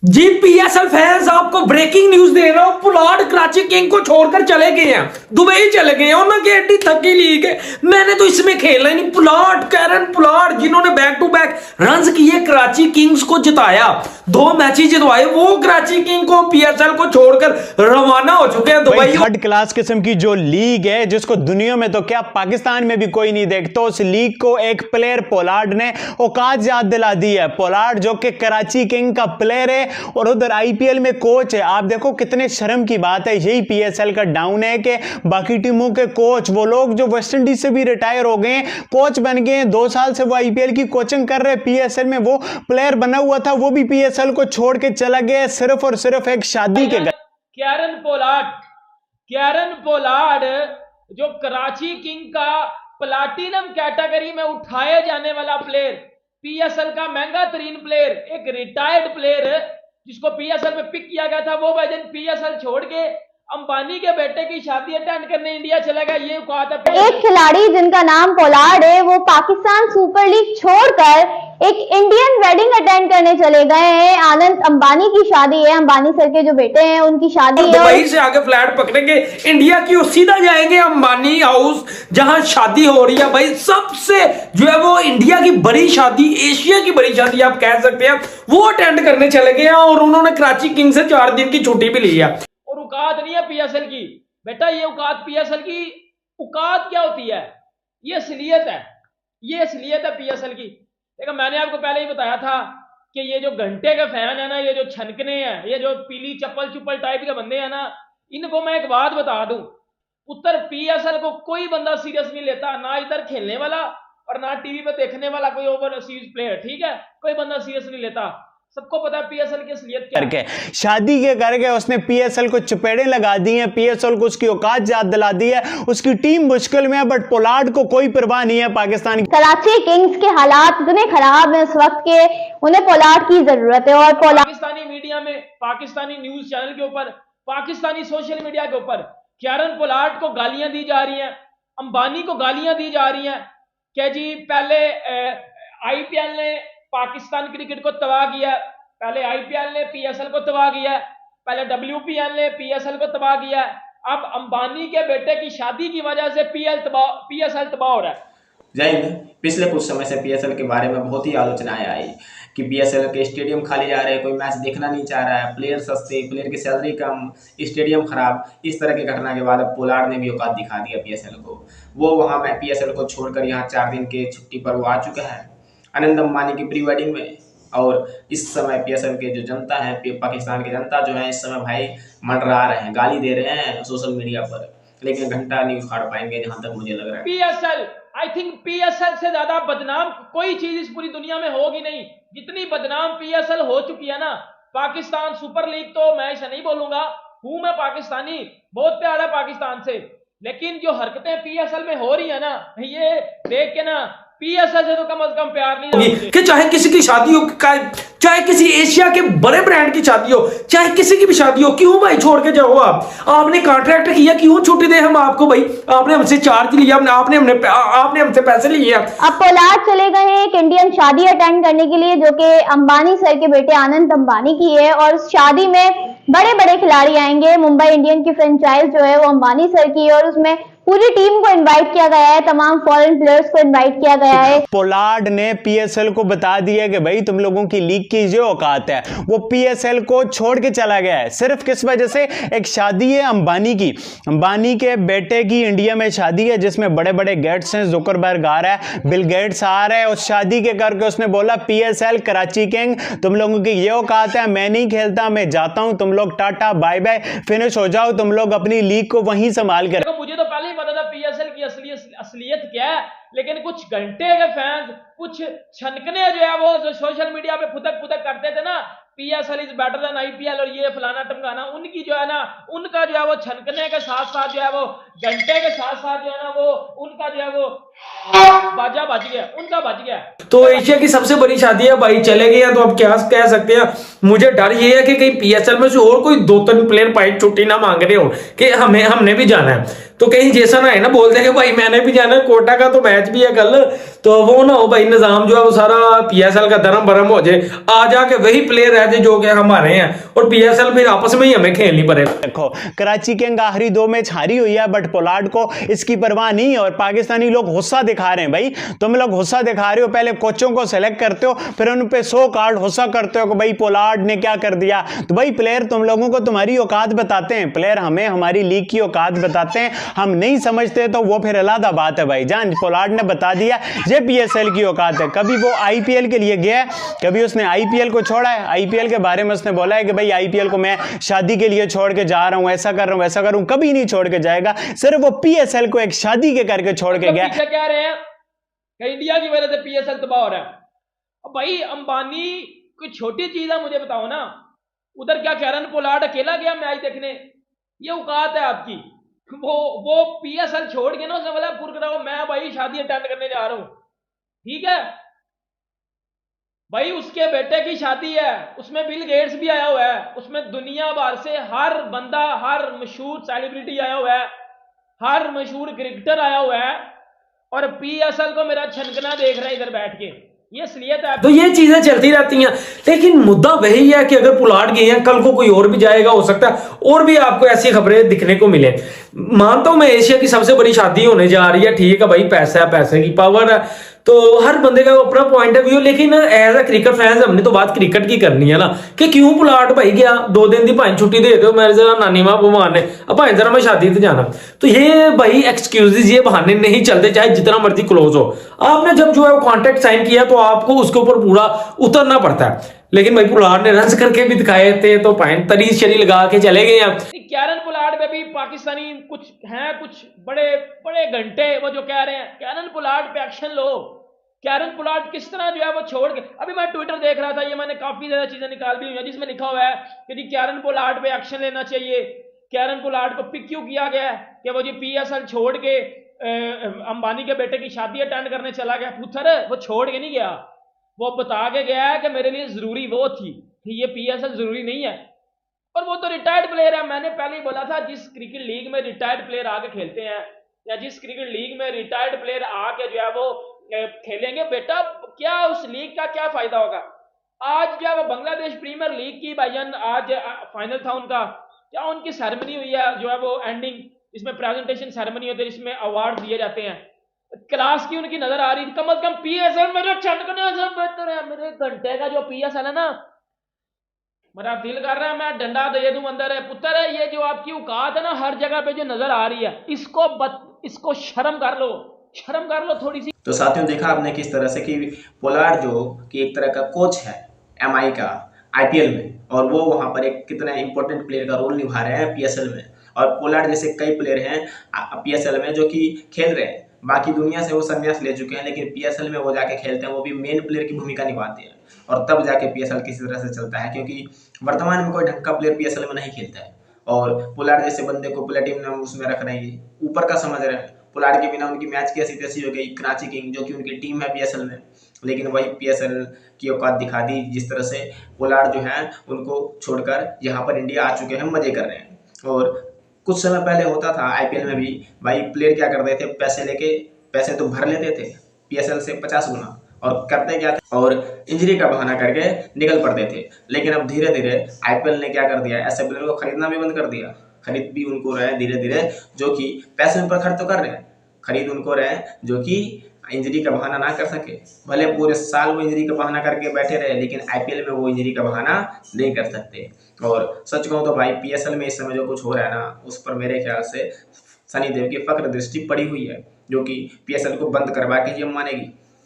जी PSL fans, आपको breaking news दे रहा हूं। पुलाड़ कराची किंग को छोड़कर चले गए हैं, दुबई चले गए हैं। उन्होंने एडी थकी लीग है, मैंने तो इसमें खेलना ही नहीं। पुलाड़, कैरन पुलाड़, जिन्होंने बैक टू बैक रन्स किए, कराची किंग्स को जिताया, 2 मैच जितवाए, वो कराची किंग को पीएसएल को छोड़कर रवाना हो चुके हैं दुबई। थर्ड क्लास किस्म की जो लीग है, जिसको दुनिया में तो क्या पाकिस्तान में भी कोई नहीं देखता, उस लीग को एक प्लेयर पोलार्ड ने औकात याद दिला दी है। पोलार्ड जो कि कराची किंग का प्लेयर है और उधर आईपीएल में कोच है। आप देखो कितने शर्म की बात है। यही पीएसएल का डाउन है कि बाकी टीमों के कोच, वो लोग जो वेस्ट इंडीज से भी रिटायर हो गए, कोच बन गए, 2 साल से वो आईपीएल की कोचिंग कर रहे। पीएसएल में वो प्लेयर बना हुआ था, वो भी पीएसएल को छोड़ के चला गया सिर्फ और सिर्फ एक शादी के घर। कैरन पोलार्ड जो कराची किंग का प्लाटिनम कैटेगरी में उठाए जाने वाला प्लेयर, पीएसएल का महंगा तरीन प्लेयर, एक रिटायर्ड प्लेयर जिसको पीएसएल में पिक किया गया था, वो भाई दिन पीएसएल छोड़ के अंबानी के बेटे की शादी अटेंड करने इंडिया चला गया। ये औकात है। एक खिलाड़ी जिनका नाम पोलार्ड है, वो पाकिस्तान सुपर लीग छोड़कर एक इंडियन वेडिंग अटेंड करने चले गए हैं। आनंद अंबानी की शादी है, अंबानी सर के जो बेटे हैं उनकी शादी है। दुबई से आगे फ्लाइट पकड़ेंगे इंडिया की और सीधा जाएंगे अंबानी हाउस, जहां शादी हो रही है। भाई सबसे जो है वो इंडिया की बड़ी शादी, एशिया की बड़ी शादी आप कह सकते हैं, वो अटेंड करने चले गए हैं। और उन्होंने कराची किंग से 4 दिन की छुट्टी भी ली है। और औकात नहीं है पीएसएल की बेटा, ये औकात पीएसएल की औकात क्या होती है? ये असलियत है, ये असलियत है पीएसएल की। देखो मैंने आपको पहले ही बताया था कि ये जो घंटे के फैन है ना, ये जो छनकने हैं, ये जो पीली चप्पल चुप्पल टाइप के बंदे हैं ना, इनको मैं एक बात बता दूं, उत्तर पीएसएल को कोई बंदा सीरियस नहीं लेता, ना इधर खेलने वाला और ना टीवी पे देखने वाला कोई ओवरसीज प्लेयर। ठीक है, कोई बंदा सीरियस नहीं लेता। सबको पता है पीएसएल की असलियत क्या करके शादी के करके उसने पीएसएल को चपेड़े लगा दी हैं, पीएसएल को उसकी औकात याद दिला दी है। उसकी टीम मुश्किल में है, बट पोलार्ड को कोई परवाह नहीं है पाकिस्तान की। कराची किंग्स के हालात इतने खराब हैं इस वक्त के, उन्हें पोलार्ड की जरूरत है। और पाकिस्तानी मीडिया में, पाकिस्तानी न्यूज चैनल के ऊपर, पाकिस्तानी सोशल मीडिया के ऊपर कैरन पोलार्ड को गालियां दी जा रही हैं, अंबानी को गालियां दी जा रही हैं कि जी पहले आईपीएल ने पाकिस्तान क्रिकेट को तबाह किया, पहले आईपीएल ने पीएसएल को तबाह किया, पहले डब्ल्यूपीएल ने पीएसएल को तबाह किया, अब अंबानी के बेटे की शादी की वजह से पीएसएल तबाह हो रहा है। जय हिंद। पिछले कुछ समय से पीएसएल के बारे में बहुत ही आलोचनाएं आई कि पीएसएल के स्टेडियम खाली जा रहे हैं, कोई मैच देखना नहीं चाह रहा है, प्लेयर सस्ते, प्लेयर की सैलरी कम, स्टेडियम खराब। इस तरह की घटना के बाद अब पोलार्ड ने भी औकात दिखा दिया पीएसएल को। वो वहाँ में पीएसएल को छोड़कर यहाँ 4 दिन के छुट्टी पर वो आ चुका है आनंद अंबानी की प्री वेडिंग में। और इस समय पीएसएल के जो जनता है, पाकिस्तान की जनता जो है, इस समय भाई मंडरा रहे हैं, गाली दे रहे हैं सोशल मीडिया पर, लेकिन घंटा नहीं उखाड़ पाएंगे जहां तक मुझे लग रहा है। पीएसएल, आई थिंक पीएसएल से ज्यादा बदनाम कोई चीज इस पूरी दुनिया में होगी नहीं, जितनी बदनाम पीएसएल हो चुकी है ना। पाकिस्तान सुपर लीग तो मैं ऐसा नहीं बोलूंगा, हूं मैं पाकिस्तानी, बहुत प्यार है पाकिस्तान से, लेकिन जो हरकतें पीएसएल में हो रही है ना, ये देख के ना पीएसएल से तो कम से कम प्यार नहीं होगी। कि चाहे किसी की शादी हो, चाहे किसी एशिया के बड़े ब्रांड की शादी हो, चाहे किसी की भी शादी हो, क्यों भाई छोड़ के जाओ? आपने कॉन्ट्रैक्ट किया, क्यों छुट्टी दे हम आपको? भाई आपने हमसे चार्ज लिया, आपने हमसे पैसे लिए। अब पोलार्ड चले गए हैं एक इंडियन शादी अटेंड करने के लिए, जो कि अंबानी सर के बेटे आनंद अंबानी की है। और उस शादी में बड़े बड़े खिलाड़ी आएंगे। मुंबई इंडियन की फ्रेंचाइज जो है वो अंबानी सर की है, और उसमें पूरी टीम को इनवाइट किया गया है, तमाम फॉरेन प्लेयर्स को इनवाइट किया गया है। पोलार्ड ने पीएसएल को बता दिया कि भाई तुम लोगों की लीग की जो औकात है, वो पीएसएल को छोड़ के चला गया है। सिर्फ किस वजह से? एक शादी है अंबानी की, अंबानी के बेटे की इंडिया में शादी है, जिसमें बड़े बड़े गेट्स हैं, जुकरबर्ग आ रहा है, बिल गेट्स आ रहा है। उस शादी के करके उसने बोला पीएसएल कराची किंग, तुम लोगों की ये औकात है, मैं नहीं खेलता, मैं जाता हूं, तुम लोग टाटा बाय बाय, फिनिश हो जाओ, तुम लोग अपनी लीग को वहीं संभाल कर। मुझे तो पहले ही पता था पीएसएल की असलियत क्या है, लेकिन कुछ घंटे के फैंस, कुछ छनकने जो है वो जो सोशल मीडिया पे फुदक करते थे ना, PSL is better than IPL और ये फलाना टमकाना, उनकी जो है ना, उनका जो है वो छनकने के साथ साथ जो है वो घंटे के साथ साथ जो है ना, वो उनका जो है वो बाजा बज गया, उनका बज गया। तो एशिया की सबसे बड़ी शादी है भाई, चले गए हैं, तो अब क्या कह सकते हैं। मुझे डर ये है कि कहीं पीएसएल में से और कोई 2-3 प्लेयर पाई छुट्टी ना मांग रहे हो कि हमने भी जाना है, तो कहीं जैसा ना है ना बोल दे कि भाई मैंने भी जाना है, कोटा का तो मैच भी है कल, तो वो ना हो भाई निजाम जो है वो सारा पीएसएल का धर्म भरम हो जाए, आ जाके वही प्लेयर रह जाए जो कि हमारे हैं, और पीएसएल फिर आपस में ही हमें खेलनी पड़े। देखो कराची किंग आखिरी 2 मैच हारी हुई है, बट पोलार्ड को इसकी परवाह नहीं है और पाकिस्तानी लोग गुस्सा दिखा रहे हैं। भाई तुम लोग गुस्सा दिखा रहे हो, पहले कोचों को सेलेक्ट करते हो, फिर उन पे 100 कार्ड गुस्सा करते हो कि भाई पोलार्ड ने क्या कर दिया। तो भाई प्लेयर तुम लोगों को तुम्हारी औकात बताते हैं, प्लेयर हमें हमारी लीग की औकात बताते हैं, हम नहीं समझते तो वो फिर अलग बात है। भाई जान पोलार्ड ने बता दिया ये पीएसएल की औकात है। कभी वो आईपीएल के लिए गया है, कभी उसने आईपीएल को छोड़ा है? आईपीएल के बारे में उसने बोला है कि भाई आईपीएल को मैं शादी के लिए छोड़ के जा रहा हूं, ऐसा कर रहा हूं, वैसा कर रहा हूं? कभी नहीं छोड़ के जाएगा। सिर्फ वो पीएसएल को एक शादी के करके छोड़ के गया। पीछे कह रहे हैं कि इंडिया की वजह से पीएसएल तबाह हो रहा है। अब भाई अंबानी कोई छोटी चीज है, मुझे बताओ ना। उधर क्या कैरन पोलार्ड अकेला गया मैच देखने? ये औकात है आपकी? वो पीएसएल छोड़ के ना उसने बोला पुरकराओ मैं भाई शादी अटेंड करने जा रहा हूं। ठीक है भाई, उसके बेटे की शादी है, उसमें बिल गेट्स भी आया हुआ है, उसमें दुनिया भर से हर बंदा, हर मशहूर सेलिब्रिटी आया हुआ है, हर मशहूर क्रिकेटर आया हुआ है, और पीएसएल को मेरा छनकना देख रहा है इधर बैठ के। ये असलियत है। तो ये चीजें चलती रहती हैं, लेकिन मुद्दा वही है कि अगर पुलाड़ गए हैं, कल को कोई और भी जाएगा, हो सकता है और भी आपको ऐसी खबरें दिखने को मिले। मानता हूं मैं एशिया की सबसे बड़ी शादी होने जा रही है, ठीक है भाई, पैसा है, पैसे की पावर है, तो हर बंदे का अपना पॉइंट ऑफ व्यू। लेकिन एज अ क्रिकेट फैंस हमने तो बात क्रिकेट की करनी है ना, कि क्यों पुलाड़ भाई गया 2 दिन की भाई छुट्टी दे दो, मेरे जरा नानी माँ बीमार ने, अब भाई जरा मैं शादी से जाना। तो ये भाई एक्सक्यूजेज, ये बहाने नहीं चलते, चाहे जितना मर्जी क्लोज हो। आपने जब जो है वो कॉन्ट्रैक्ट साइन किया तो आपको उसके ऊपर पूरा उतरना पड़ता है। लेकिन भाई पुलाड़ ने रन करके भी दिखाए थे, तो पॉइंट तरीस शरी लगा के चले गए हैं। कैरन पोलार्ड पे भी पाकिस्तानी कुछ हैं, कुछ बड़े बड़े घंटे वो जो कह रहे हैं कैरन पोलार्ड पे एक्शन लो। कैरन पोलार्ड किस तरह जो है वो छोड़ के, अभी मैं ट्विटर देख रहा था, ये मैंने काफी ज्यादा चीजें निकाल दी हुई हैं जिसमें लिखा हुआ है कि जी कैरन पोलार्ड पे एक्शन लेना चाहिए। कैरन पोलार्ड को पिक क्यों किया गया है कि वो जी पीएसएल छोड़ के अंबानी के बेटे की शादी अटेंड करने चला गया? पुत्र वो छोड़ के नहीं गया, वो बता के गया है कि मेरे लिए जरूरी वो थी, ये पीएसएल जरूरी नहीं है। और वो तो रिटायर्ड प्लेयर है। मैंने पहले ही बोला था, जिस क्रिकेट लीग में रिटायर्ड प्लेयर आके खेलते हैं, या जिस क्रिकेट लीग में रिटायर्ड प्लेयर आके जो है वो खेलेंगे, बेटा क्या उस लीग का क्या फायदा होगा? आज जो है वो बांग्लादेश प्रीमियर लीग की भाईजान आज फाइनल था उनका, क्या उनकी सेरेमनी हुई है जो है वो एंडिंग, इसमें प्रेजेंटेशन सेरेमनी होती है, इसमें अवार्ड दिए जाते हैं, क्लास की उनकी नजर आ रही थी। कम से कम पीएसएल मेरे छटकने से बेहतर है, मेरे घंटे का जो पीएसएल है ना, मेरा दिल कर रहा है मैं डंडा दे दूं अंदर है। पुत्र है ये जो आपकी औकात है ना हर जगह पे जो नजर आ रही है, इसको शर्म कर लो, शर्म कर लो थोड़ी सी। तो साथियों देखा आपने किस तरह से कि पोलार्ड जो कि एक तरह का कोच है एमआई का आईपीएल में, और वो वहां पर एक कितना इंपॉर्टेंट प्लेयर का रोल निभा रहे हैं पीएसएल में। और पोलार्ड जैसे कई प्लेयर हैं पीएसएल में जो कि खेल रहे हैं, बाकी दुनिया से वो संन्यास ले चुके हैं, लेकिन पीएसएल में वो जाके खेलते हैं, वो भी मेन प्लेयर की भूमिका निभाते हैं, और तब जाके पीएसएल किसी तरह से चलता है, क्योंकि वर्तमान में कोई ढंग का प्लेयर पीएसएल में नहीं खेलता है। और पोलार्ड जैसे बंदे को प्लेटिनम उसमें रख रहे हैं, ऊपर का समझ रहे हैं। पोलार्ड के बिना उनकी मैच की ऐसी तैसी हो गई। कराची किंग जो कि उनकी टीम है पीएसएल में, लेकिन वही पीएसएल की औकात दिखा दी जिस तरह से पोलार्ड जो है उनको छोड़कर यहाँ पर इंडिया आ चुके हैं, मजे कर रहे हैं। और कुछ समय पहले होता था आईपीएल में भी, भाई प्लेयर क्या करते थे, पैसे तो भर लेते थे पीएसएल से 50 गुना, और करते क्या थे, और इंजरी का बहाना करके निकल पड़ते थे। लेकिन अब धीरे धीरे आईपीएल ने क्या कर दिया, ऐसे प्लेयर को खरीदना भी बंद कर दिया। खरीद भी उनको रहे धीरे धीरे जो कि पैसे पर खर्च तो कर रहे हैं, खरीद उनको रहे जो कि इंजरी का बहाना ना कर सके। भले पूरे साल वो इंजरी का बहाना करके बैठे रहे, लेकिन आईपीएल में वो इंजरी का बहाना नहीं कर सकते। और सच कहूँ तो भाई पीएसएल में इस समय जो कुछ हो रहा है ना, उस पर मेरे ख्याल से सनी देव की फक्र दृष्टि पड़ी हुई है, जो कि पीएसएल को बंद करवा के ये मानेगी।